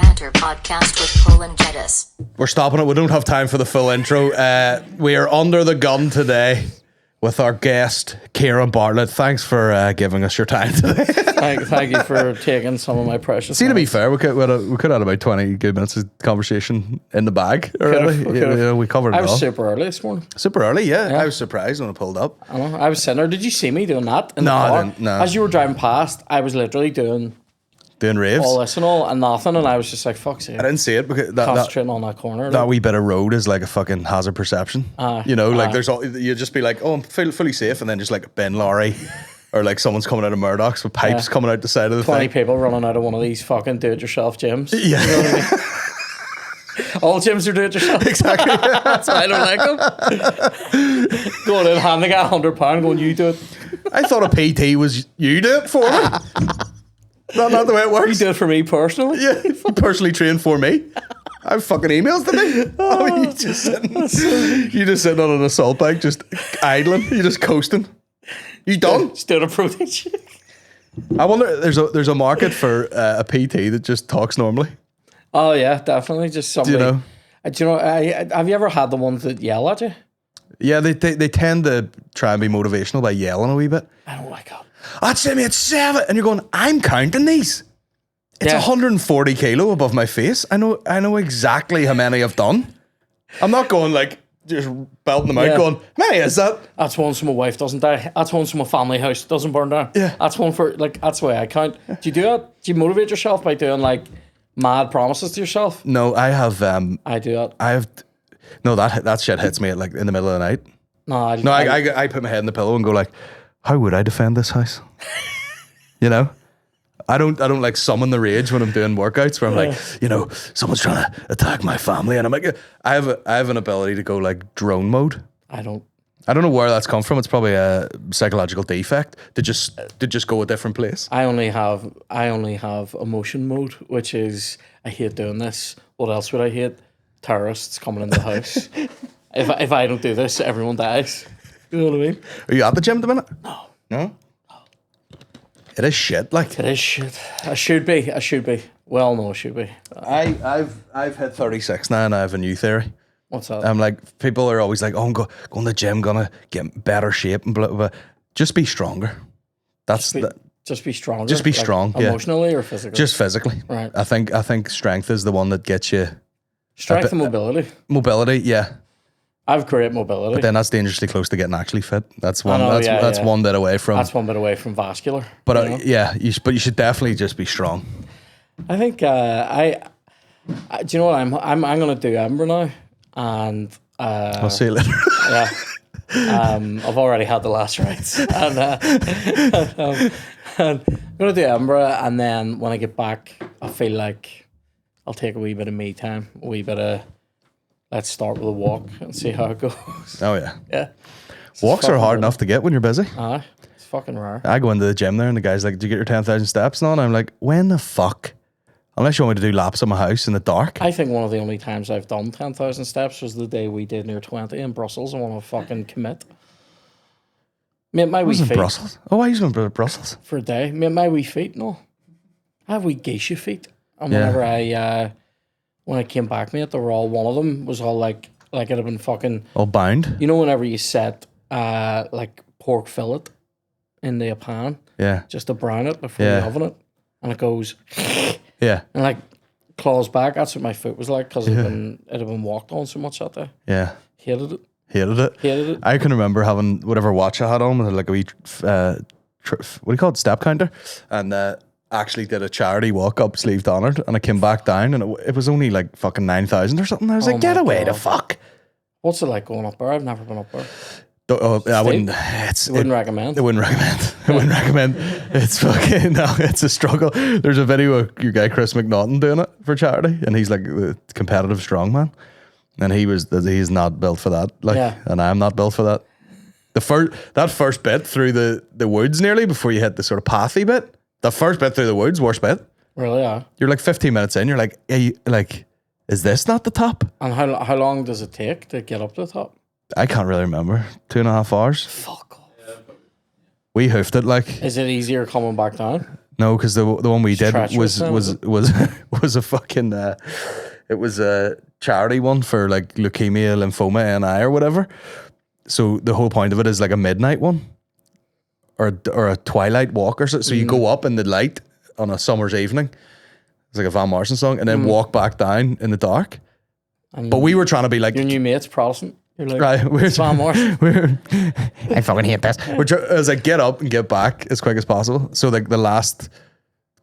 Banter podcast with Paul and Jedis. We're stopping it. We don't have time for the full intro. We are under the gun today with our guest, Ciaran Bartlett. Thanks for giving us your time today. Thank you for taking some of my precious. See, to be fair, we could have had about 20 good minutes of conversation in the bag already. We covered it all. I was super early this morning. Super early, yeah. I was surprised when I pulled up. I know. I was sitting there. Did you see me doing that in the No, I car? didn't, no. As you were driving past, I was literally doing Doing all raves. this and nothing, and I was just like, "Fuck's sake!" I didn't see it because Concentrating on that corner. that wee bit of road is like a fucking hazard perception. There's all, you just be like, oh, I'm fully safe, and then just like a bin lorry or like someone's coming out of Murdoch's with pipes coming out the side of the 20 thing. people running out of one of these fucking do-it-yourself gyms. Yeah. You know what I mean? All gyms are do-it-yourself. Exactly. That's why I don't like them. Going in, handing out £100, going, you do it. I thought a PT was you do it for me. Not the way it You works. do it for me personally. Yeah, you personally trained for me. I have fucking emails to me. Oh, you just sitting on an assault bike, just idling. You just coasting. You done? Just doing a protein shake. I wonder. There's a market for a PT that just talks normally. Oh yeah, definitely. Just somebody. Do you know? Have you ever had the ones that yell at you? Yeah, they tend to try and be motivational by yelling a wee bit. I don't like it. I'd say me at 7, and you're going, I'm counting these. It's Yeah. 140 kilo above my face. I know exactly how many I've done. I'm not going like just belting them out, Yeah. going, how many is that? That's one so my wife doesn't die. That's one so my family house doesn't burn down. Yeah. That's one for that's the way I count. Do you do that? Do you motivate yourself by doing like mad promises to yourself? No, I have. I do that. No, that shit hits me at like in the middle of the night. No, I put my head in the pillow and go like, how would I defend this house? You know. I don't like summon the rage when I'm doing workouts where I'm like, someone's trying to attack my family, and I'm like, I have an ability to go like drone mode. I don't. I don't know where that's come from. It's probably a psychological defect to just go a different place. I only have emotion mode, which is I hate doing this. What else would I hate? Terrorists coming in the house. If I don't do this, everyone dies. You know what I mean? Are you at the gym at the minute? No. No? It is shit. Like It is shit. I should be. Well, no, I should be. I've hit 36 now, and I have a new theory. What's that? I'm like, people are always like, oh, I'm going to the gym, gonna get in better shape and blah, blah, blah. Just be stronger. Just be stronger. Just be like, strong, yeah. Emotionally or physically? Just physically. Right. I think strength is the one that gets you Strength and mobility. mobility. Yeah. I have great mobility. But then that's dangerously close to getting actually fit. That's one. know, That's yeah. one bit away from. That's one bit away from vascular. But you know? yeah, but you should definitely just be strong. I think I do you know what I'm going to do Edinburgh now, and I'll see you later. yeah. I've already had the last rites, and I'm going to do Edinburgh, and then when I get back, I feel like I'll take a wee bit of me time, a wee bit of let's start with a walk and see how it goes. Oh yeah. Yeah, Walks are hard enough to get when you're busy. It's fucking rare. I go into the gym there and the guy's like, "Do you get your 10,000 steps now?" And I'm like, "When the fuck? Unless you want me to do laps of my house in the dark." I think one of the only times I've done 10,000 steps was the day we did near 20 in Brussels. I want to fucking commit. Mate, my wee Was in feet Brussels. Oh, I used to go to Brussels. for a day. Mate, my wee feet, no. I have wee geisha feet. And Yeah. whenever when I came back, mate, they were all, one of them was all like it had been fucking, All bound. you know, whenever you set like pork fillet in the pan, Yeah. just to brown it before Yeah. you oven it, and it goes, Yeah. and like claws back. That's what my foot was like because it had been walked on so much that day. Yeah. Hated it. Hated it. Hated it. I can remember having whatever watch I had on with like a wee, what do you call it, step counter, and actually did a charity walk up, sleeved honoured, and I came back down, and it was only like fucking 9,000 or something. I was Oh like, get my away the God. fuck. What's it like going up there? I've never been up there. I wouldn't. You wouldn't recommend. I wouldn't recommend. I wouldn't recommend. It's fucking no. It's a struggle. There's a video of your guy Chris McNaughton doing it for charity, and he's like the competitive strongman, and he's not built for that. Like, Yeah. and I'm not built for that. That first bit through the woods nearly before you hit the sort of pathy bit. The first bit through the woods, worst bit. Really, yeah. You're like 15 minutes in. You're like, hey, like, is this not the top? And how long does it take to get up to the top? I can't really remember. 2.5 hours. Fuck off. We hoofed it like. Is it easier coming back down? No, because the one we did was treacherous, was a fucking it was a charity one for like leukemia, lymphoma, NI or whatever. So the whole point of it is like a midnight one, or a twilight walk or so. So you go up in the light on a summer's evening. It's like a Van Morrison song, and then walk back down in the dark. And But we were trying to be like, your new mate's Protestant. You're like, right, it's Van Morrison. I fucking hate this. I was like, get up and get back as quick as possible. So like the last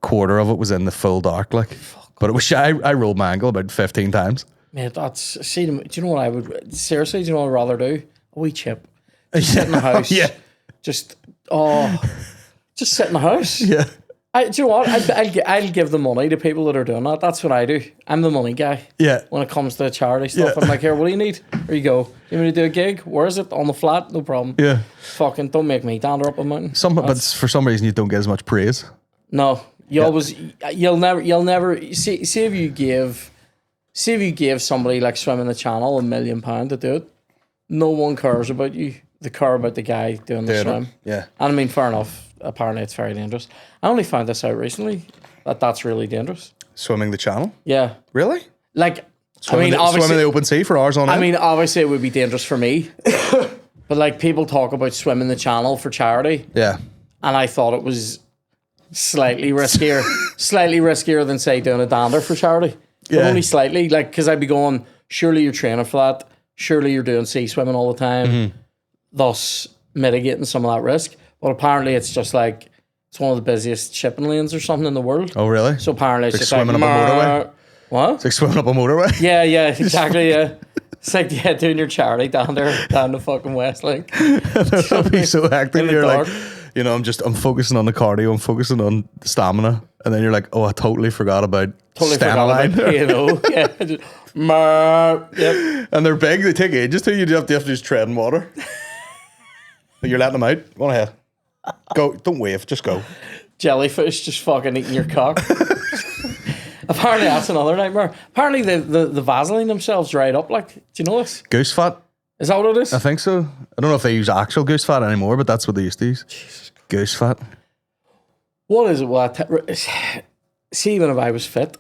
quarter of it was in the full dark, like. But it was. I rolled my ankle about 15 times. Mate, do you know what I would seriously? Do you know what I'd rather do? A wee chip. Just sit in the house. Yeah. Just sit in the house. Yeah. Do you know what? I'll give the money to people that are doing that. That's what I do. I'm the money guy. Yeah. When it comes to charity stuff, Yeah. I'm like, here, what do you need? Here you go. You want me to do a gig? Where is it? On the flat? No problem. Yeah. Fucking don't make me dander up a mountain. But for some reason you don't get as much praise. No, you'll never see if you gave somebody like Swimming the Channel £1 million to do it. No one cares about you. They care about the guy doing the swim. Yeah. And I mean, fair enough. Apparently, it's very dangerous. I only found this out recently that's really dangerous. Swimming the channel? Yeah, Really? like Swimming the open sea for hours on end? I mean, obviously, it would be dangerous for me. But like, people talk about swimming the channel for charity, yeah. and I thought it was slightly riskier than say doing a dander for charity. But Yeah. only slightly, like, because I'd be going, surely you're training for that. Surely you're doing sea swimming all the time, thus mitigating some of that risk. But apparently, it's just like it's one of the busiest shipping lanes or something in the world. Oh, really? So apparently, it's Like just swimming like up a motorway? What? It's like swimming up a motorway. Yeah, exactly. Yeah, it's like doing your charity down the fucking West Link. That'd be so hectic. In the You're dark. like, I'm focusing on the cardio, I'm focusing on stamina. And then you're like, oh, I totally forgot about Forgot about P&O. Yeah. Yep. And they're big, they take ages to. You have to just tread in water. But you're letting them out. Go on ahead. Go. Don't wave, just go. Jellyfish just fucking eating your cock. Apparently that's another nightmare. Apparently the Vaseline themselves dried up. Like, do you know this? Goose fat? Is that what it is? I think so. I don't know if they use actual goose fat anymore, but that's what they used to use. Goose fat. What is it? See, even if I was fit,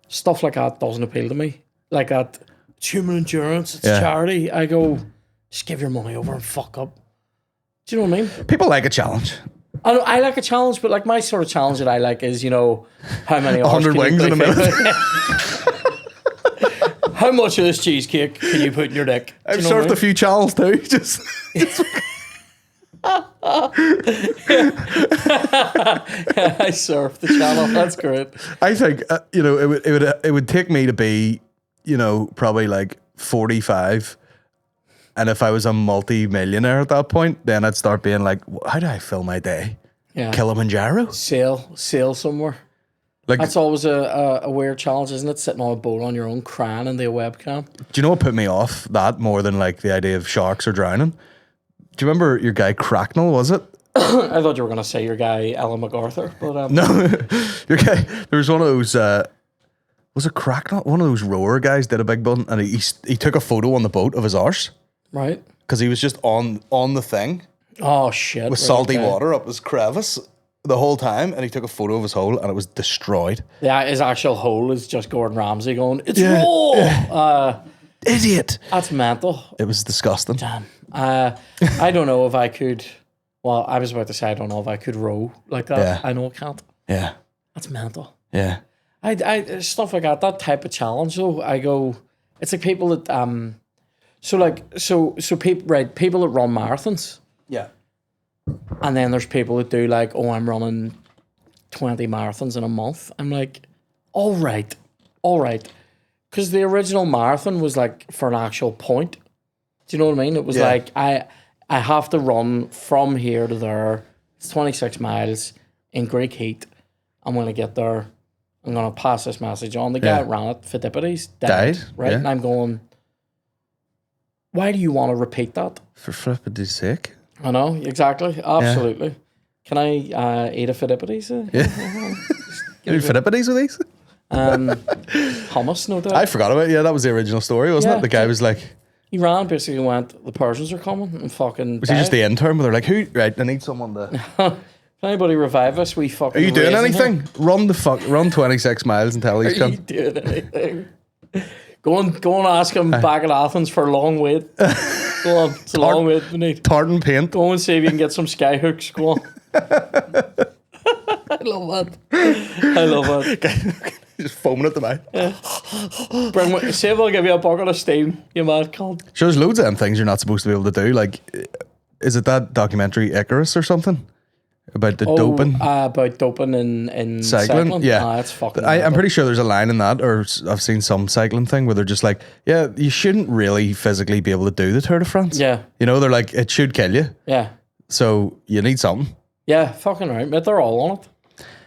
stuff like that doesn't appeal to me. Like that, it's human endurance, it's charity. I go, just give your money over and fuck up. Do you know what I mean? People like a challenge. I like a challenge, but like my sort of challenge that I like is, how many hours 100 can wings you in a play minute. FIFA? How much of this cheesecake can you put in your dick? Do I've you know what I surfed mean? a few channels too. Just I surf the channel. That's great. I think it would take me to be probably like 45, and if I was a multi-millionaire at that point, then I'd start being like, how do I fill my day? Yeah. Kilimanjaro? Sail somewhere. Like, That's always a weird challenge, isn't it? Sitting on a boat on your own, crying into a webcam. do you know what put me off that more than like the idea of sharks or drowning? Do you remember your guy Cracknell, was it? I thought you were going to say your guy Ellen MacArthur, but No, your guy. There was one of those. Was it Cracknell? One of those rower guys did a big bun, and he took a photo on the boat of his arse right. because he was just on the thing Oh shit! with right, salty okay. water up his crevice the whole time, and he took a photo of his hole, and it was destroyed. Yeah, his actual hole is just Gordon Ramsay going, "It's raw." Idiot! That's mental. It was disgusting. Damn. I don't know if I could. Well, I was about to say I don't know if I could row like that. Yeah. I know I can't. Yeah, That's mental. yeah. I stuff like that type of challenge though. I go, it's like people that so people that run marathons, Yeah. and then there's people that do like, oh, I'm running 20 marathons in a month. I'm like, all right, because the original marathon was like for an actual point. Do you know what I mean? It was Yeah. like I have to run from here to there. It's 26 miles in Greek heat. I'm going to get there. I'm going to pass this message on. The guy Yeah. that ran it, Phidippides, Died, right? yeah. And I'm going, why do you want to repeat that? For flippity's sake. I know, exactly. Absolutely. Can I eat a Phidippides? You Philippides with these? Hummus, no doubt. I forgot about it. Yeah, that was the original story, wasn't Yeah. it? The guy was like, He ran, basically went, the Persians are coming, and fucking was he just the intern? But they're like, who? Right, I need someone to. anybody revive us, we fucking. Are you doing raising anything? him. Run 26 miles until he's Are you come. doing anything? Go and ask him back at Athens for a long wait. Go on, it's a long wait we need. Tartan paint. Go and see if you can get some sky hooks. Go on. I love that. Just foaming at the mouth. See if I'll give you a bucket of steam, you mad cunt. Sure, there's loads of them things you're not supposed to be able to do. Like, is it that documentary Icarus or something? About the doping? About doping in cycling? Yeah. It's fucking I'm pretty sure there's a line in that, or I've seen some cycling thing where they're just like, yeah, you shouldn't really physically be able to do the Tour de France. Yeah. You know, they're like, it should kill you. Yeah. So you need something. Yeah, fucking right, mate. They're all on it.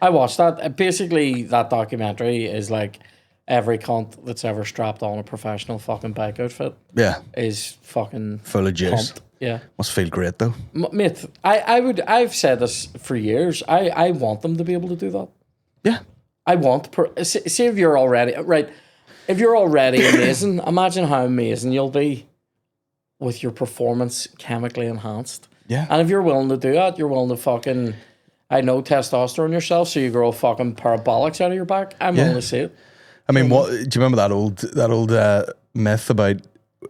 I watched that. Basically, that documentary is like every cunt that's ever strapped on a professional fucking bike outfit Yeah. is fucking Full of juice. pumped. Yeah. Must feel great though. Mate, I've said this for years. I want them to be able to do that. Yeah. I want, see if you're already, right, if you're already amazing, imagine how amazing you'll be with your performance chemically enhanced. Yeah. And if you're willing to do that, you're willing to fucking, I know, testosterone yourself so you grow a fucking parabolics out of your back. I'm willing to see it. I mean, what do you remember that old myth about,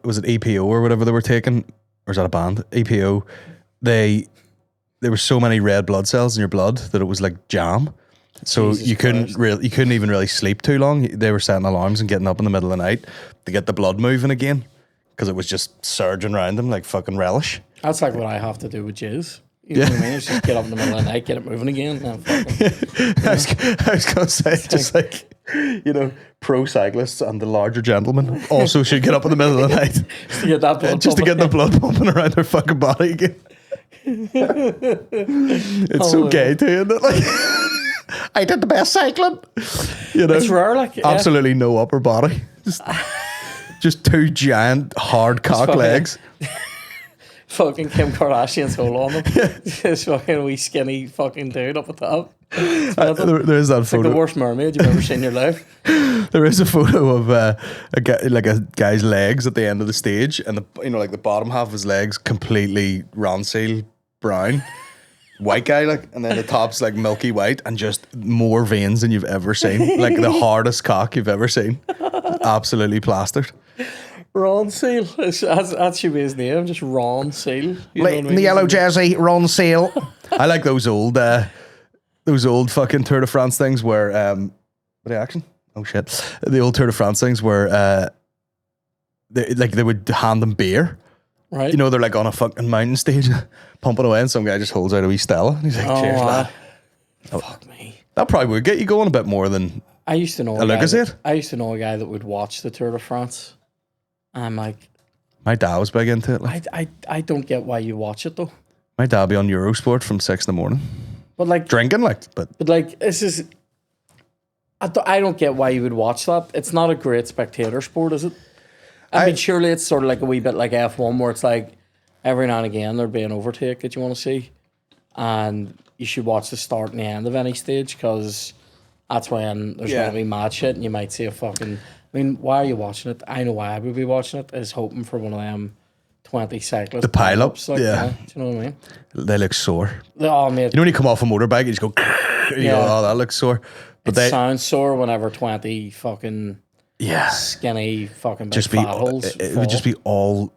was it EPO or whatever they were taking? Or is that a band? EPO. There were so many red blood cells in your blood that it was like jam. So Jesus you couldn't even really sleep too long. They were setting alarms and getting up in the middle of the night to get the blood moving again because it was just surging around them like fucking relish. That's like what I have to do with jizz. You know what I mean? It's just get up in the middle of the night, get it moving again. And fucking, I was going to say, just like, you know, pro cyclists and the larger gentlemen also should get up in the middle of the night just to get that blood just to get the pumping. blood pumping around their fucking body again. It's so gay too, isn't it? Like, I did the best cycling. You know, It's rare, like, yeah. absolutely no upper body. Just two giant hard cock fucking- legs. Fucking Kim Kardashian's hole on them. This fucking wee skinny fucking dude up at the top. There is that It's like photo. the worst mermaid you've ever seen in your life. There is a photo of a guy's legs at the end of the stage, and the bottom half of his legs completely rancid brown, white guy and then the top's like milky white and just more veins than you've ever seen, like the hardest cock you've ever seen, absolutely plastered. Ron Seal. That should be his name, just Ron Seal. You know what I mean? The yellow jersey, Ron Seal. I like those old fucking Tour de France things where were they action? Oh shit! The old Tour de France things where they would hand them beer. Right. You know, they're like on a fucking mountain stage, pumping away, and some guy just holds out a wee Stella, and he's like, "Cheers, lad." Fuck me. That probably would get you going a bit more than I used to know a look, is it? I used to know a guy that would watch the Tour de France. I'm like, My dad was big into it. Like, I don't get why you watch it though. my dad be on Eurosport from 6 a.m, But like, drinking, but this is. I don't get why you would watch that. It's not a great spectator sport, is it? I mean, surely it's sort of like a wee bit like F1, where it's like every now and again there'd be an overtake that you want to see, and you should watch the start and the end of any stage because that's when there's going to be mad shit, and you might see a fucking. I mean, why are you watching it? I know why I would be watching it. Is hoping for one of them 20 cyclists. The pile-ups, like, yeah. Do you know what I mean? they look sore. Oh, mate. You know when you come off a motorbike, you just go, you go, oh, that looks sore. But It sounds sore whenever 20 fucking yeah, skinny fucking just big be, fat holes it fall. would just be all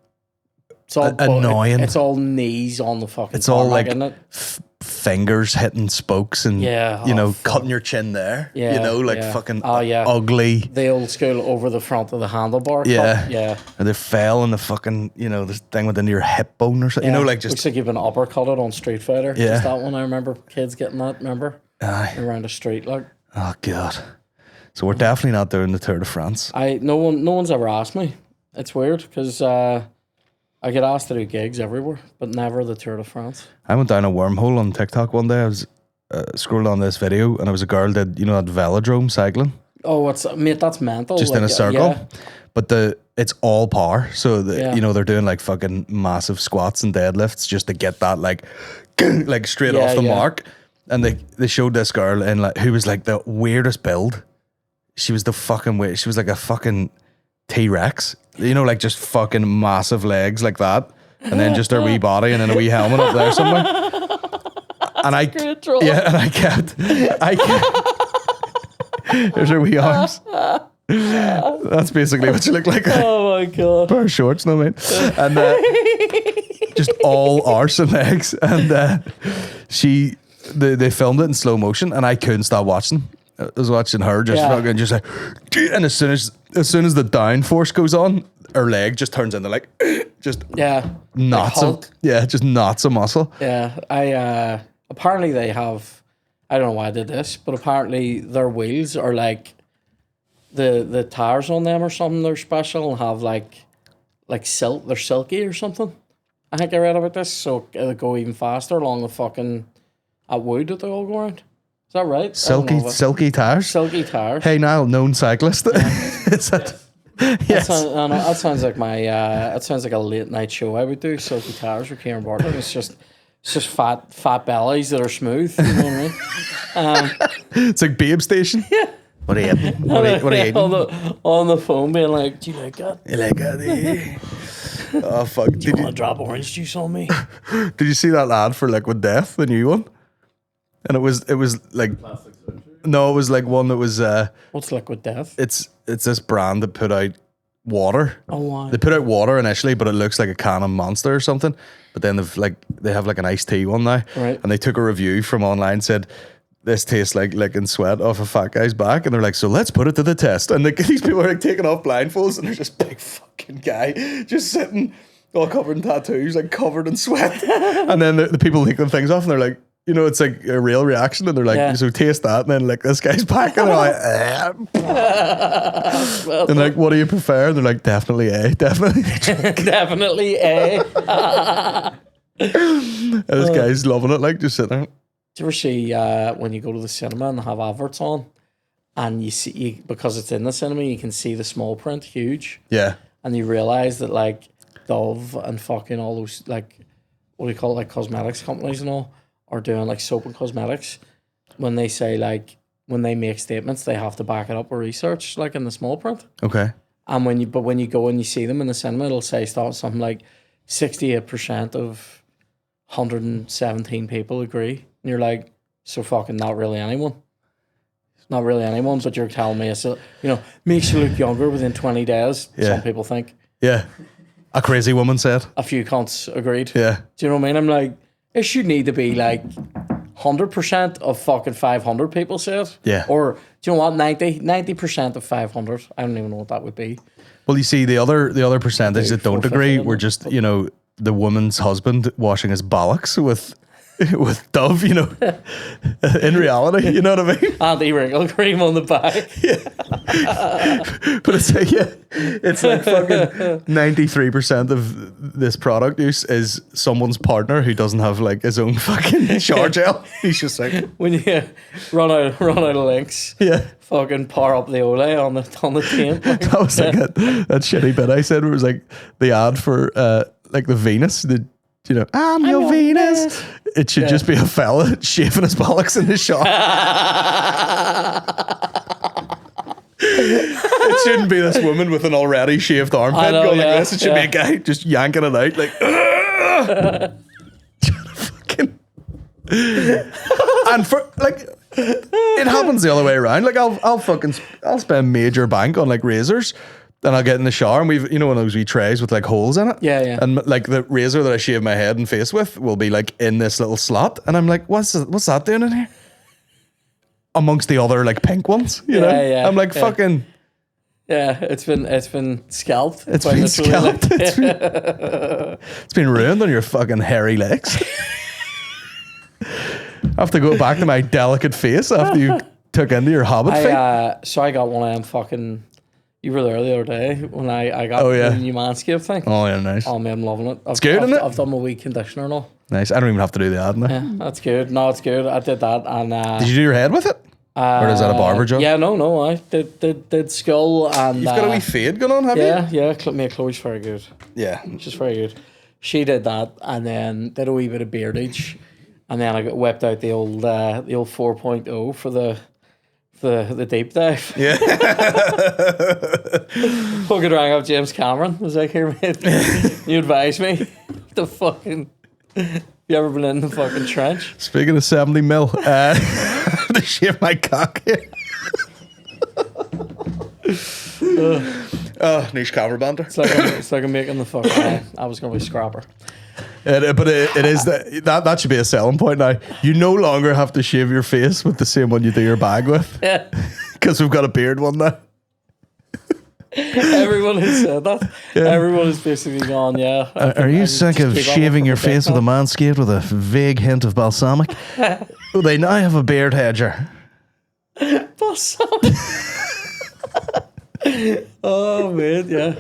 It's all annoying. It's all knees on the fucking. It's all tarmac, like isn't it? fingers hitting spokes and Yeah, you oh, know, fuck. cutting your chin there. Yeah, you know, like yeah. fucking Oh, yeah. ugly. The old school over the front of the handlebar. Yeah, cut. Yeah. Or they fell and the fucking, you know, this thing within your hip bone or something. You know, like looks just like you've been uppercutted on Street Fighter. Yeah. Just that one. I remember kids getting that. Remember aye. around the street. Like Oh god. So we're definitely not doing the Tour de France. no one's ever asked me. It's weird because I get asked to do gigs everywhere, but never the Tour de France. I went down a wormhole on TikTok one day. I was scrolled on this video and it was a girl did, you know, that velodrome cycling Oh, mate, that's mental. just like, in a circle. Yeah. But it's all power. So Yeah. you know, they're doing like fucking massive squats and deadlifts just to get that like like straight Yeah, off the yeah. mark. And they showed this girl in like who was like the weirdest build. She was the fucking weird. She was like a fucking T-Rex. You know, like just fucking massive legs like that. And then just her wee body and then a wee helmet up there somewhere. and I great draw. yeah, and I kept there's her wee arms. That's basically what you look like. Oh my god. Pair of shorts, no mate, and just all arse and legs, and they filmed it in slow motion, and I couldn't stop watching. I was watching her just fucking just like, and as soon as the downforce goes on, her leg just turns into like just knots of just knots of muscle. Yeah, I apparently they have. I don't know why I did this, but apparently their wheels are like the tires on them or something. They're special and have like silk. They're silky or something. I think I read about this, so they go even faster along the fucking wood that they all go around. Is that right? Silky tires. Silky tires. Hey, Niall, known cyclist. Is that? Yes. That sounds like my. That sounds like a late night show I would do. Silky tires with Ciaran Bartlett. It's just fat bellies that are smooth. You know what I mean? It's like Babe Station. Yeah. What are you eating? What are you eating? On the phone being like, do you like that? You like that? Oh fuck! Do you want to drop orange juice on me? Did you see that ad for Liquid Death, the new one? And it was like no, it was like one that was What's Liquid Death? It's this brand that put out water. Oh wow. They put out water initially, but it looks like a can of Monster or something. But then they have like an iced tea one now. Right. And they took a review from online, said this tastes like licking sweat off a fat guy's back, and they're like, so let's put it to the test. And these people are like taking off blindfolds, and there's this big fucking guy just sitting all covered in tattoos, like covered in sweat. And then the people taking things off, and they're like, you know, it's like a real reaction, and they're like, so taste that, and then like this guy's back, and they're like, and like, what do you prefer? And they're like, definitely A, definitely. Definitely A. And this guy's loving it, like just sitting there. Do you ever see when you go to the cinema and they have adverts on, and you see because it's in the cinema, you can see the small print huge, and you realize that like Dove and fucking all those like what do you call it, like cosmetics companies and all are doing like soap and cosmetics. When they say like when they make statements, they have to back it up with research, like in the small print. Okay. And when you go and you see them in the cinema, it'll say something like 68% of 117 people agree. And you're like, so fucking not really anyone. Not really anyone, but you're telling me it's, makes you look younger within 20 days, some people think. Yeah. A crazy woman said. A few cunts agreed. Yeah. Do you know what I mean? I'm like, it should need to be like 100% of fucking 500 people said. Yeah. Or, do you know what, 90% of 500. I don't even know what that would be. Well, you see, the other percentage that don't agree were just, the woman's husband washing his bollocks with Dove, in reality, you know what I mean? Anti-wrinkle cream on the back. But it's like fucking 93% of this product use is someone's partner who doesn't have like his own fucking shower gel. He's just like, when you run out of links, fucking pour up the Olay on the taint. That was like that shitty bit I said where it was like the ad for like the Venus, I'm your Venus. It should just be a fella shaving his bollocks in the shower. It shouldn't be this woman with an already shaved armpit going like this. It should be a guy just yanking it out like. Fucking. And for like, it happens the other way around. Like I'll spend major bank on like razors. Then I'll get in the shower and we've, one of those wee trays with like holes in it. Yeah. And like the razor that I shave my head and face with will be like in this little slot. And I'm like, what's that doing in here? Amongst the other like pink ones, you know? Yeah. I'm like, fucking. Yeah, it's been scalped. It's been scalped. It's been ruined on your fucking hairy legs. I have to go back to my delicate face after you took into your hobbit feet. So I got one of them fucking. You were there the other day when I got the new Manscaped thing. Oh yeah, nice. Oh man, I'm loving it. It's good, isn't it? I've done my week conditioner and all. Nice. I don't even have to do the ad now. Yeah, that's good. No, it's good. I did that and. Did you do your head with it? Or is that a barber job? Yeah, no. I did skull and. You've got a wee fade going on, have you? Yeah. Chloe's very good. Yeah, she's very good. She did that and then did a wee bit of beardage, and then I got whipped out the old 4.0 for the deep dive. Yeah. Fucking rang up James Cameron. Was like, here, mate, you advise me to fucking You ever been in the fucking trench? Speaking of 70 mil, to shave my cock here. Niche cover banter. It's like I'm making the fucking. I was gonna be scrapper. But it is that should be a selling point now. You no longer have to shave your face with the same one you do your bag with. Yeah. Because we've got a beard one now. Everyone has said that. Yeah. Everyone has basically gone, yeah. Are you sick of shaving your face with a manscaped with a vague hint of balsamic? Well, they now have a beard hedger. Balsamic. Oh man, yeah.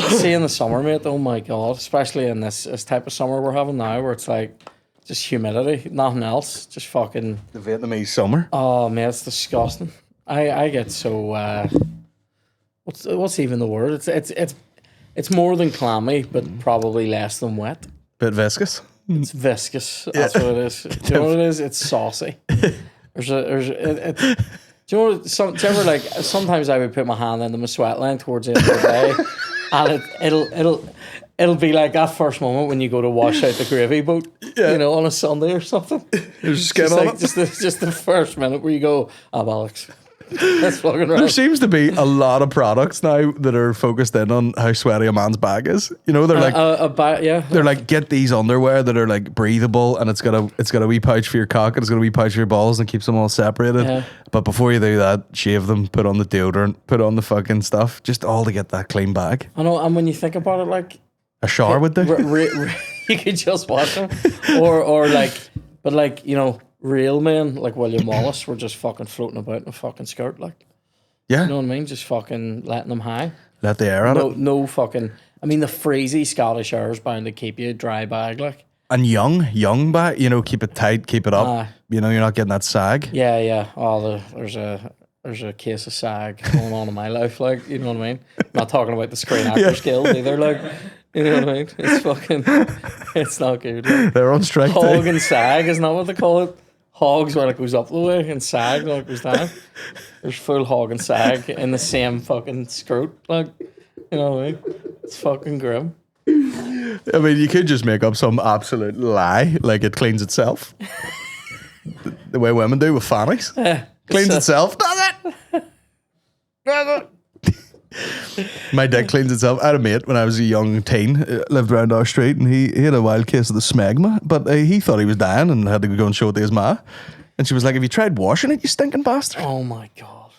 See in the summer, mate. Oh my god, especially in this type of summer we're having now, where it's like just humidity, nothing else, just fucking The Vietnamese summer. Oh man, it's disgusting. I get so what's even the word? It's more than clammy, but probably less than wet. Bit viscous. It's viscous. That's what it is. Do you know what it is? It's saucy. Do you know what? Sometimes I would put my hand into my sweat line towards the end of the day, and it'll be like that first moment when you go to wash out the gravy boat, on a Sunday or something. There's skin on it. Just the first minute where you go, Alex. That's fucking right. There seems to be a lot of products now that are focused in on how sweaty a man's bag is. You know, they're they're like, get these underwear that are like breathable, and it's got a wee pouch for your cock, and it's got a wee pouch for your balls, and keeps them all separated. Yeah. But before you do that, shave them, put on the deodorant, put on the fucking stuff, just all to get that clean bag. I know, and when you think about it, like a shower would do. You could just wash them, but real men like William Wallace were just fucking floating about in a fucking skirt, like. Yeah. You know what I mean? Just fucking letting them hang. Let the air out it. No fucking. I mean, the freezy Scottish air is bound to keep you a dry bag, like. And young bag, keep it tight, keep it up. You're not getting that sag. Yeah. Oh, there's a case of sag going on in my life, like, you know what I mean? I'm not talking about the Screen Actors Guild either, like. You know what I mean? It's fucking. It's not good. Like. They're on strike. Hog and sag is not what they call it. Hogs when it goes up the way and sag when it goes down. There's full hog and sag in the same fucking scrote, like, you know what I mean? It's fucking grim. I mean, you could just make up some absolute lie, like it cleans itself. The way women do with fannies. Cleans itself. Does it? My dick cleans itself. I had a mate when I was a young teen, lived around our street, and he had a wild case of the smegma, but he thought he was dying and had to go and show it to his ma. And she was like, have you tried washing it, you stinking bastard? Oh my God.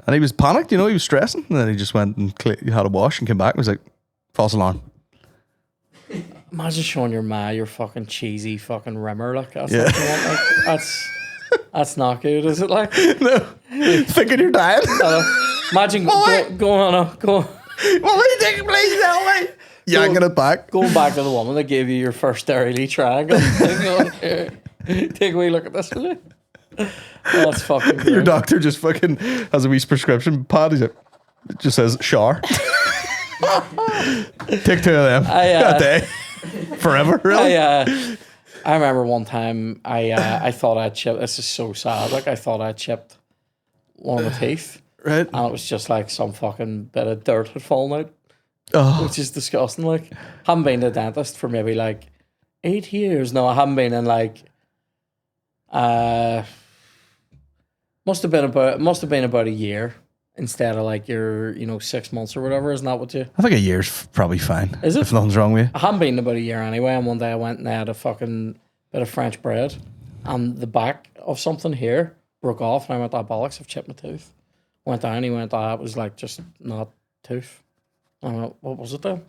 And he was panicked, he was stressing. And then he just went and had a wash and came back and was like, false alarm. Imagine showing your ma your fucking cheesy fucking rimmer, like that's that's not good, is it? Like, no, thinking you're dying. Imagine going on. What are you thinking, please tell me? Yanking it back. Going back to the woman that gave you your first dairy triangle. Take a wee look at this, will you? That's fucking great. Your doctor just fucking has a wee prescription pad. It just says shower. Take 2 of them a day. Forever, really? I remember one time I thought I'd chipped. This is so sad. Like, I thought I'd chipped one of my teeth. Right. And it was just like some fucking bit of dirt had fallen out. Oh. Which is disgusting. Like, haven't been to the dentist for maybe like 8 years. No, I haven't been in like must have been about a year instead of like your 6 months or whatever. Isn't that what you? I think a year's probably fine. Is it? If nothing's wrong with you. I haven't been in about a year anyway, and one day I went and I had a fucking bit of French bread and the back of something here broke off, and I went, bollocks, I've chipped my tooth. Went down, he went, it was like just not tooth. I went, what was it then?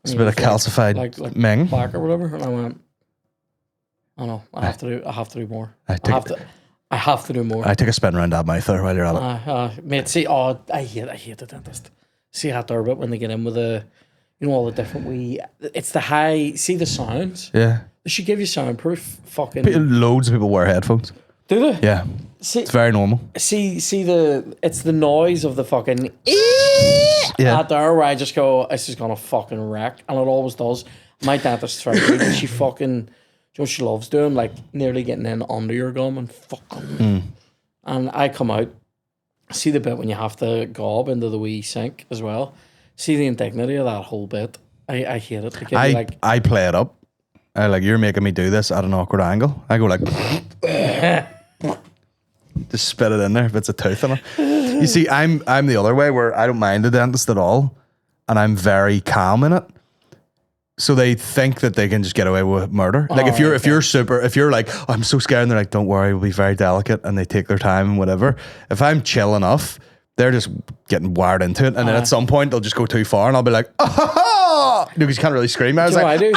It's a bit of calcified like meng. Black or whatever. And I went, I know, I have to do more. I have to do more. I take a spin around that mouth there while you're at it. Mate, see, I hate the dentist. See that there bit when they get in with the, all the different it's the high, see the sounds? Yeah. They should give you soundproof fucking. Loads of people wear headphones. Do they? Yeah. See, it's very normal. See it's the noise of the fucking out there where I just go, this is gonna fucking wreck, and it always does. My dentist's very good. She fucking, what she loves doing, like nearly getting in under your gum and fucking. And I come out, see the bit when you have to gob into the wee sink as well. See the indignity of that whole bit. I hate it. Like, I play it up. I like, you're making me do this at an awkward angle. I go like, just spit it in there if it's a tooth in it. You see, I'm the other way where I don't mind the dentist at all, and I'm very calm in it. So they think that they can just get away with murder. Like if you're like, oh, I'm so scared, and they're like, don't worry, we'll be very delicate, and they take their time and whatever. If I'm chill enough, they're just getting wired into it, and then at some point they'll just go too far, and I'll be like, ah, because you can't really scream. I was like, I do.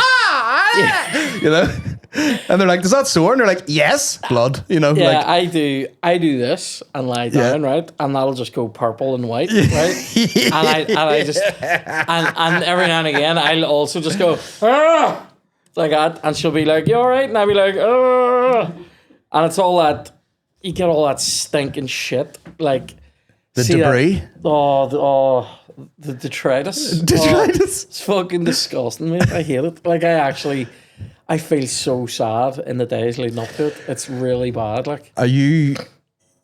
Yeah. You know, and they're like, does that sore? And they're like, yes, blood. You know, Yeah, like, I do this and lie down, right, and that'll just go purple and white, right, and I just and every now and again I'll also just go like that, and she'll be like, you all right? And I'll be like, and it's all that, you get all that stinking shit, like the debris. The detritus. Detritus. It's fucking disgusting, mate. I hate it. Like, I feel so sad in the days leading up to it. It's really bad. Like, Are you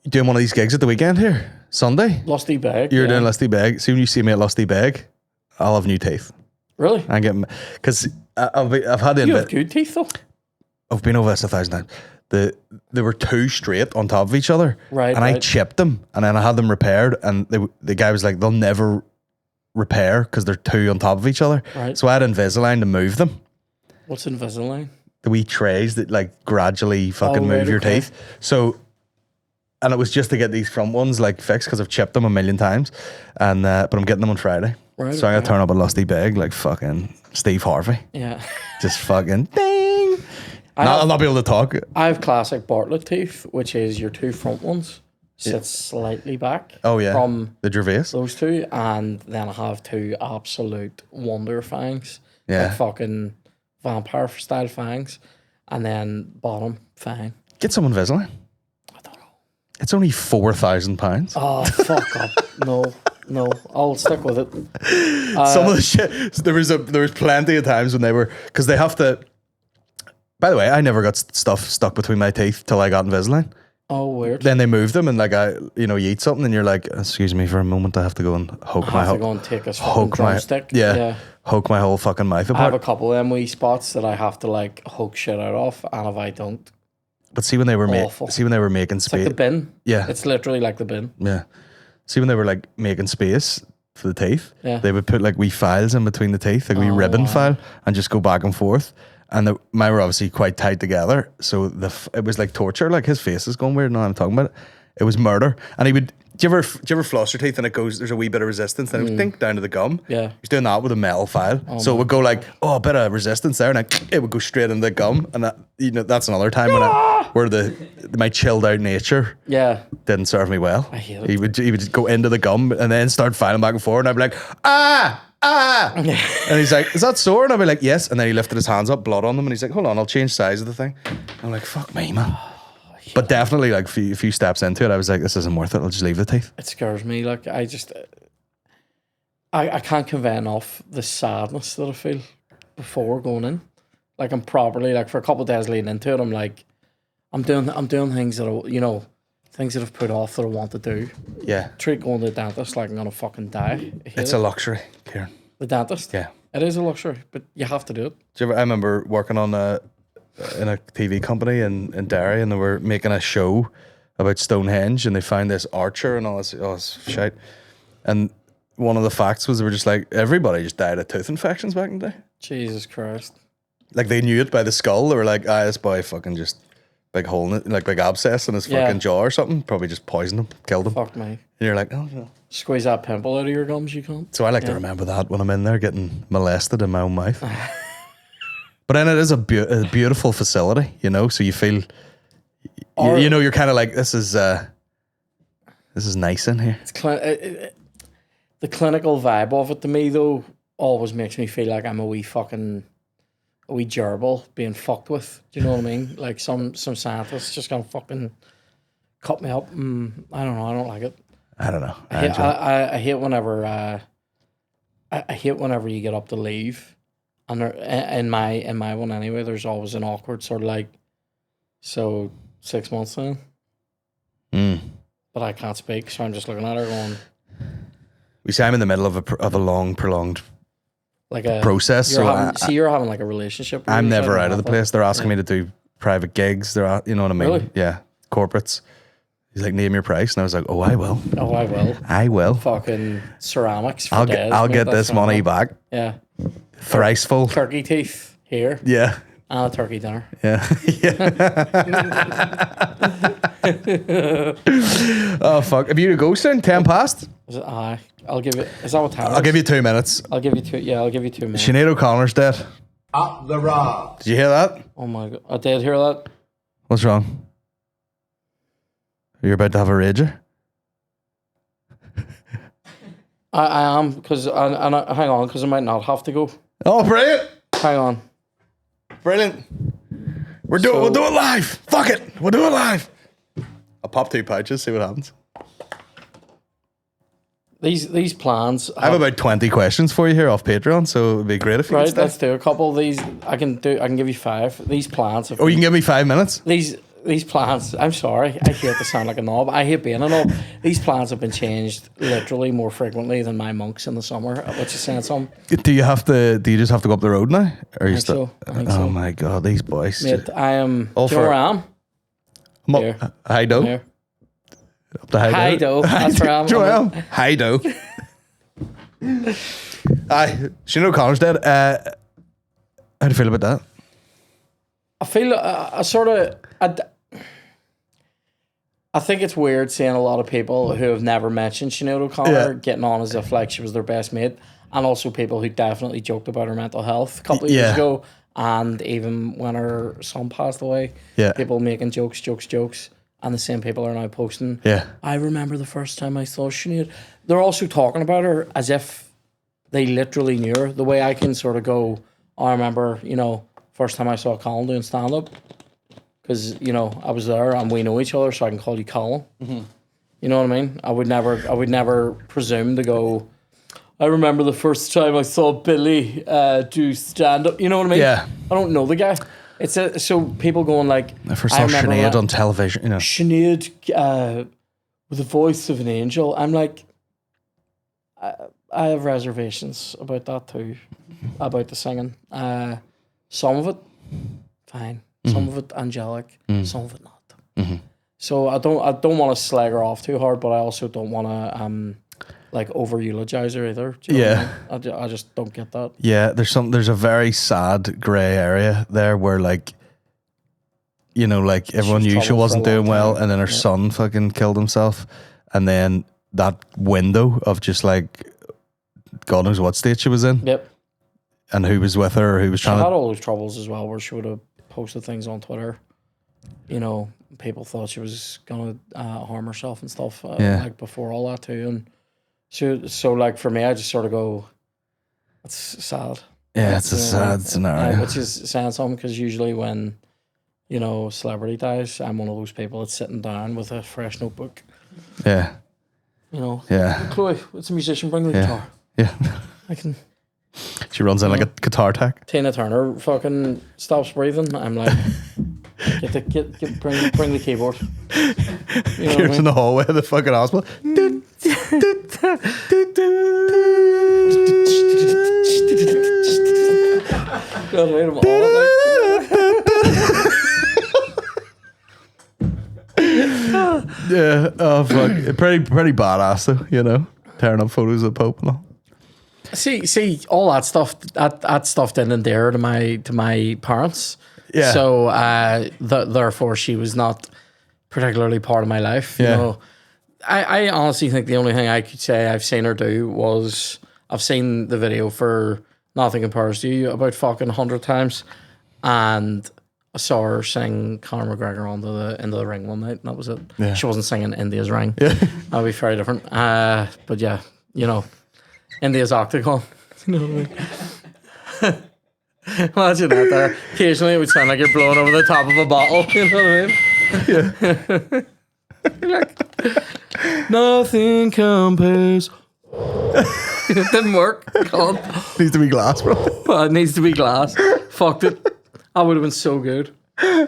doing one of these gigs at the weekend here? Sunday? Lusty Beg. You're doing Lusty Beg. So when you see me at Lusty Beg, I'll have new teeth. Really? I get, because I've had the You have good teeth, though. I've been over this 1,000 times. They were two straight on top of each other, Right, and I right. chipped them, and then I had them repaired, and the guy was like, they'll never repair because they're two on top of each other. Right. So I had Invisalign to move them. What's Invisalign? The wee trays that like gradually fucking right, move your okay. teeth. So, and it was just to get these front ones like fixed because I've chipped them a million times, and but I'm getting them on Friday. Right, So I'm okay. gonna turn up a Lusty Beg like fucking Steve Harvey, Yeah. just fucking ding. I'll not be able to talk. I have classic Bartlett teeth, which is your two front ones sit slightly back. Oh yeah, From the Gervais. those two, and then I have two absolute wonder fangs. Yeah. Like fucking vampire style fangs, and then bottom fang. Get some Invisalign. I don't know. It's only £4,000. Oh, fuck up. No, I'll stick with it. Some of the shit. There was plenty of times when they were, because they have to. By the way, I never got stuff stuck between my teeth till I got Invisalign. Oh, weird. Then they moved them, and like you eat something, and you're like, excuse me for a moment, I have to go and I have to go and take a fucking drumstick. Yeah, hoke my whole fucking mouth I have apart. a couple of them wee spots that I have to like hook shit out of, and if I don't, But see when they were Awful. making it's like space, the bin. yeah, It's literally like the bin. yeah. See when they were like making space for the teeth, Yeah. they would put like wee files in between the teeth, like a wee Oh, ribbon wow. file, and just go back and forth. And mine were obviously quite tight together, so it was like torture. Like his face is going weird now. I'm talking about it. It was murder. And he would. Do you ever floss your teeth and it goes? There's a wee bit of resistance, then it would dink down to the gum. Yeah. He's doing that with a metal file, so it would go like, oh, a bit of resistance there, and it would go straight into the gum. And that's another time where my chilled out nature Yeah. didn't serve me well. I hate it. He would just go into the gum and then start filing back and forth, and I'd be like, ah. And he's like, is that sore? And I'd be like, yes. And then he lifted his hands up, blood on them, and he's like, hold on, I'll change size of the thing. I'm like, fuck me, man. But definitely, like a few steps into it, I was like, this isn't worth it. I'll just leave the teeth. It scares me. Like I just, I can't convey enough the sadness that I feel before going in. Like I'm properly like for a couple of days leading into it, I'm like, I'm doing things that things that I've put off that I want to do. Yeah. Treat going to the dentist like I'm gonna fucking die. I hate It's it. a luxury, Ciaran. The dentist. Yeah. It is a luxury, but you have to do it. I remember working on in a TV company in Derry, and they were making a show about Stonehenge, and they found this archer and all this shit. And one of the facts was they were just like, everybody just died of tooth infections back in the day. Jesus Christ. Like they knew it by the skull. They were like, this boy fucking just big hole in it, like big abscess in his Yeah. fucking jaw or something. Probably just poisoned him, killed him. Fuck me. And you're like, oh no. Squeeze that pimple out of your gums, you can't. So I like to remember that when I'm in there getting molested in my own mouth. But then it is a beautiful facility, so you feel, you're kind of like, this is nice in here. It's the clinical vibe of it to me though always makes me feel like I'm a wee gerbil being fucked with. Do you know what I mean? Like some scientists just gonna fucking cut me up. I don't know. I don't like it. I don't know. I hate whenever I hate whenever you get up to leave, and in my one anyway, there's always an awkward sort of like, so 6 months then. But I can't speak, so I'm just looking at her going. We say I'm in the middle of a long, prolonged like a process. You're So having, you're having like a relationship. With I'm yours, never I don't out of the have that. place. They're asking me to do private gigs. You know what I mean? Really? Yeah, corporates. He's like, name your price, and I was like, oh, I will. Oh, I will. I will. Fucking ceramics. For I'll days, mate, get that's this what money I want. back. Yeah. Thrice full. Turkey teeth here Yeah. and a turkey dinner. Yeah. Oh fuck! Have you to go soon? 10 past. Is it? Aye. I'll give it. Is that what time? I'll give you 2 minutes. I'll give you 2. Yeah, I'll give you 2 minutes. Sinead O'Connor's dead. Up the rock. Did you hear that? Oh my god! I did hear that. What's wrong? You're about to have a rager? I am because hang on because I might not have to go. Oh, brilliant! Hang on. Brilliant. We'll do it live. Fuck it. We'll do it live. I'll pop 2 pouches, see what happens. These plans. I have about 20 questions for you here off Patreon, so it'd be great if you Right, could stay. let's do a couple of these. I can give you 5. These plans. Have Oh, you can give me 5 minutes? These plans. I'm sorry. I hate to sound like a knob. I hate being a knob. These plans have been changed literally more frequently than my monks in the summer. What you saying, some? Do you just have to go up the road now? Or you think still? so. I think Oh so. my god, these boys. Mate, I am. All Do you know for- where I am? Here. Hido. Here. Up the Hido. Hido. That's where I am. Do you know where I am? Hido. Aye, Sinead O'Connor's dead. How do you feel about that? I feel I sort of. I think it's weird seeing a lot of people who have never mentioned Sinead O'Connor Yeah. getting on as if like she was their best mate, and also people who definitely joked about her mental health a couple of years Yeah. ago, and even when her son passed away, Yeah. people making jokes, and the same people are now posting. Yeah. I remember the first time I saw Sinead. They're also talking about her as if they literally knew her. The way I can sort of go, oh, I remember, first time I saw Colin doing stand up. Because, I was there and we know each other, so I can call you Colin. Mm-hmm. You know what I mean? I would never presume to go, I remember the first time I saw Billy do stand up. You know what I mean? Yeah. I don't know the guy. So people going like, I first saw remember Sinead that- on television, Sinead with the voice of an angel. I'm like, I have reservations about that too, about the singing. Some of it, fine. Some of it angelic. Some of it not. So I don't want to slag her off too hard, but I also don't want to over eulogize her either. Do you know what I mean? I just don't get that. Yeah, there's a very sad grey area there where everyone knew she troubled wasn't for a long doing well, time. and then her son fucking killed himself, and then that window of just God knows what state she was in, Yep. and who was with her, or who was She trying had to. all those troubles as well, where she would have posted things on Twitter. People thought she was gonna harm herself and stuff. Yeah. Before all that too, and so for me, I just sort of go, it's sad. Yeah, it's a You know, sad scenario. which is saying something because usually when a celebrity dies, I'm one of those people that's sitting down with a fresh notebook. Yeah, yeah, Chloe, it's a musician. Bring the guitar. yeah. I can. She runs in like a guitar tech. Tina Turner fucking stops breathing. I'm like, bring the keyboard. You know what I Here's mean? in the hallway of the fucking hospital. God, wait, I'm on it, Yeah. Oh fuck. Pretty badass though. Tearing up photos of the Pope and all. See, all that stuff. That stuff didn't endear to my parents. Yeah. So therefore, she was not particularly part of my life. Yeah. You know, I honestly think the only thing I could say I've seen her do was I've seen the video for Nothing Compares to You about fucking 100 times, and I saw her sing Conor McGregor into the ring one night, and that was it. Yeah. She wasn't singing India's Ring. That'd be very different. But yeah, India's Octagon. You know what I mean? Imagine that there. Occasionally it would sound like you're blowing over the top of a bottle. You know what I mean? You're like, nothing compares. It didn't work. God. Needs to be glass, bro. Well, it needs to be glass. Fucked it. That would have been so good. Yeah,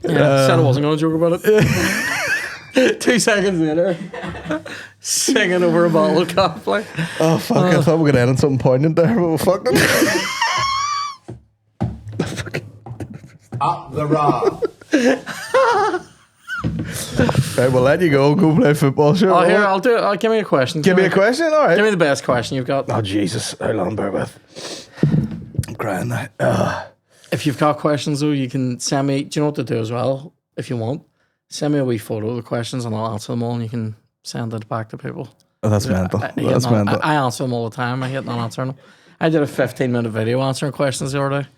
said I wasn't going to joke about it. 2 seconds later. Singing over a bottle of cop, like. Oh fuck! I thought we were gonna end on something poignant there, but we fucked it. Up the Rob. Right, we'll let you go. Go play football. Sure. Oh, here, I'll do it. Give me a question. Give me a question. All right. Give me the best question you've got. Oh Jesus! How long? Bear with. I'm crying now. If you've got questions, though, you can send me. Do you know what to do as well? If you want, send me a wee photo of the questions and I'll answer them all and you can send it back to people. Oh, that's mental. That's mental. I answer them all the time. I hate not answering them. I did a 15-minute video answering questions the other day.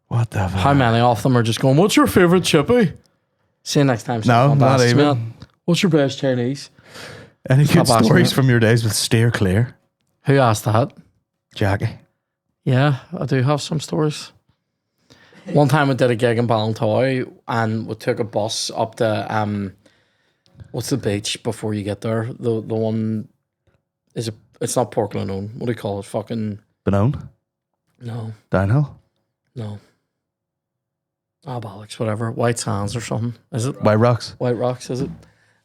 What the fuck? How many of them are just going, what's your favourite chippy? See you next time. No, not even. Me, what's your best Chinese? Any good Stop asking stories me. from your days with Steer Clear? Who asked that? Jackie. Yeah, I do have some stories. One time we did a gig in Ballantoy and we took a bus up to what's the beach before you get there? The one is it's not Portland Own. What do you call it? Fucking Benone? no. Downhill? No. Oh bollocks, whatever. White Sands or something. Is it? White Rocks? White Rocks, is it?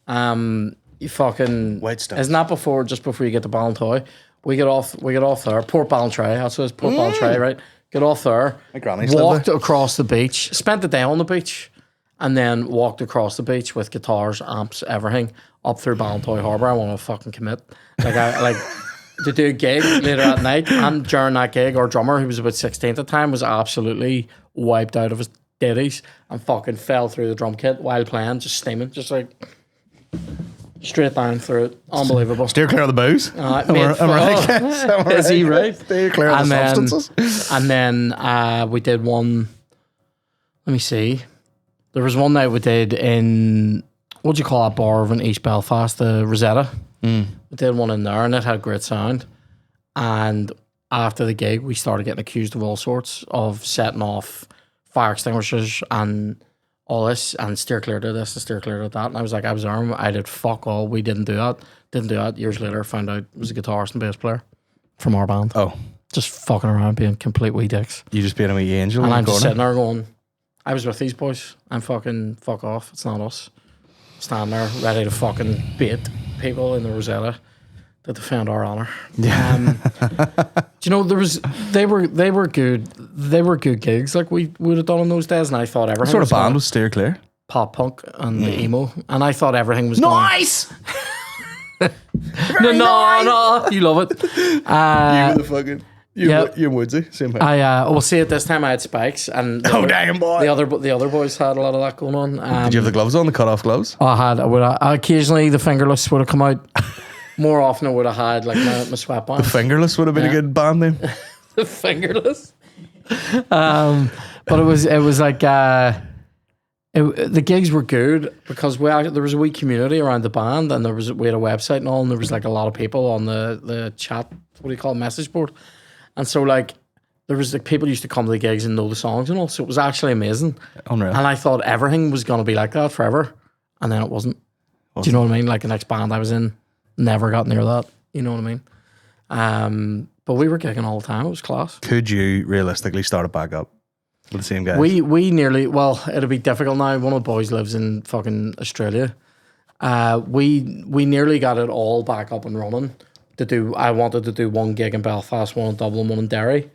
You fucking White Stones. Isn't that just before you get to Ballantoy? We get off there. Port Ballantrae, that's what it's Port Ballantrae, right? Get off there. My granny's lived walked there. across the beach, spent the day on the beach, and then walked across the beach with guitars, amps, everything, up through Ballantoy Harbour. I want to fucking commit. Like to do a gig later at night, and during that gig, our drummer, who was about 16 at the time, was absolutely wiped out of his ditties and fucking fell through the drum kit while playing, just steaming, just like straight down through it. Unbelievable. Steer clear of the booze. Mate, Am I right? Is he right? Steer clear of the substances. And then we did one. Let me see. There was one night we did in, what do you call that bar over in East Belfast, the Rosetta. We did one in there and it had great sound. And after the gig, we started getting accused of all sorts of setting off fire extinguishers and all this, and steer clear to this and steer clear to that. And I was like, I was armed. I did fuck all. We didn't do that. Didn't do that. Years later, found out it was a guitarist and bass player from our band. Oh. Just fucking around being complete wee dicks. You just being a wee angel. And in I'm the just corner. sitting there going, I was with these boys. I'm fucking fuck off. It's not us. Standing there ready to fucking bait people in the Rosetta to defend our honour. Do you know they were good gigs like we would have done in those days, and I thought everything What sort of was band gonna- was Steer Clear? pop punk and the emo, and I thought everything was Nice! no, you love it. You were the fucking... Yep. You and Woodsy, same height. I will see at this time I had spikes, and Damn, boy. the other boys had a lot of that going on. Did you have the gloves on, the cut-off gloves? I occasionally the fingerless would have come out. More often I would have had like my sweatband. The Fingerless would have been a good band name. The fingerless. But it was like the gigs were good because there was a wee community around the band, and we had a website and all, and there was like a lot of people on the chat, what do you call it, message board, and so like there was like people used to come to the gigs and know the songs and all, so it was actually amazing. Unreal. And I thought everything was gonna be like that forever, and then it wasn't. Do you know what I mean? Like the next band I was in never got near that. You know what I mean? But we were gigging all the time. It was class. Could you realistically start it back up with the same guys? We nearly, well, it'll be difficult now. One of the boys lives in fucking Australia. We nearly got it all back up and running. I wanted to do one gig in Belfast, one in Dublin, one in Derry,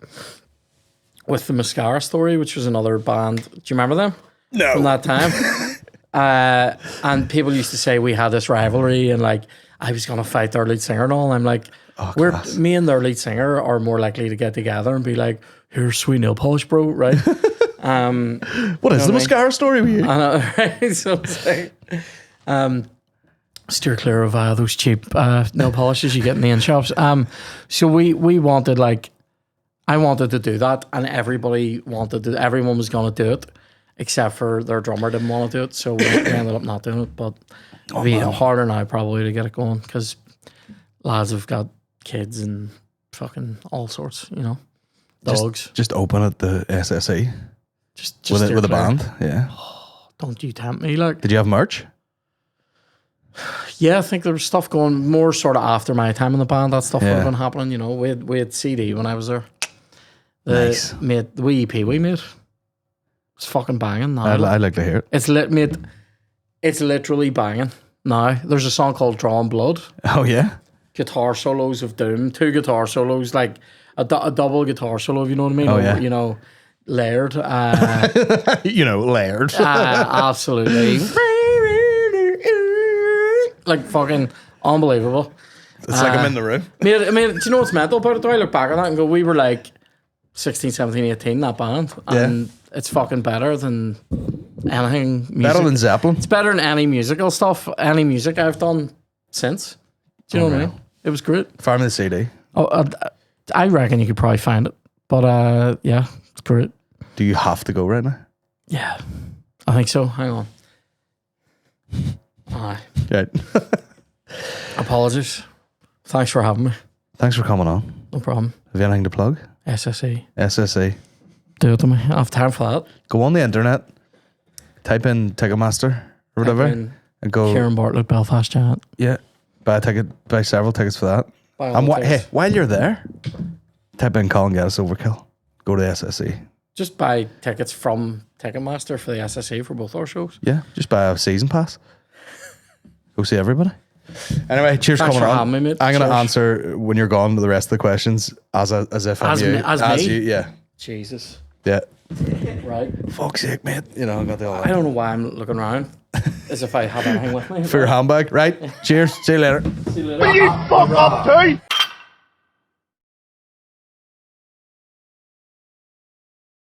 with the Mascara Story, which was another band. Do you remember them? No. From that time. And people used to say we had this rivalry, and like I was gonna fight their lead singer and all. And I'm like, class. me and their lead singer are more likely to get together and be like, "Here's sweet nail polish, bro," right? What is the Mascara Story with you? I know, right? So it's like, steer clear of those cheap nail polishes you get in the in shops. So we wanted, like, I wanted to do that, and everyone was gonna do it, except for their drummer didn't want to do it, so we ended up not doing it. But it'll be harder now probably to get it going because lads have got kids and fucking all sorts, you know, dogs. Just open at the SSE Just with steer a clear. band. Yeah. Don't you tempt me, like. Did you have merch? Yeah, I think there was stuff going more sort of after my time in the band. That stuff would Yeah. have been happening, you know. We had CD when I was there. Nice. The wee EP we made. It's fucking banging now. I'd like to hear it. It's lit, mate. It's literally banging now. There's a song called Drawn Blood. Oh yeah. Guitar solos of doom. 2 guitar solos, like a double guitar solo, if you know what I mean. Oh, yeah. You know, layered. Layered. Absolutely. Like fucking unbelievable. It's like I'm in the room. Mate, I mean, do you know what's mental about it though? I look back on that and go, we were like 16, 17, 18, that band. And it's fucking better than anything music. Better than Zeppelin. It's better than any musical stuff, any music I've done since. Do you know what I mean? It was great. Find me the CD. Oh, I reckon you could probably find it. But yeah, it's great. Do you have to go right now? Yeah, I think so. Hang on. Aye. Right. Apologies. Thanks for having me. Thanks for coming on. No problem. Have you anything to plug? SSE. SSE. Do it to me. I have time for that. Go on the internet. Type in Ticketmaster or whatever, and go. Ciaran Bartlett Belfast Giant. Yeah. Buy a ticket. Buy several tickets for that. Buy all And the hey, tickets. while you're there, type in "Call and Get Us Overkill." Go to the SSE. Just buy tickets from Ticketmaster for the SSE for both our shows. Yeah, just buy a season pass. Go see everybody. Anyway, cheers Thanks for coming for on. having me, mate. I'm going to Cheers. answer when you're gone the rest of the questions as if I'm As you. me- as me? you, yeah. Jesus. Yeah. Right. Fuck's sake, mate. You know, I got the all I don't know why I'm looking around as if I have anything with me. for your handbag. Right. Cheers. See you later. See you later. Fuck up, too!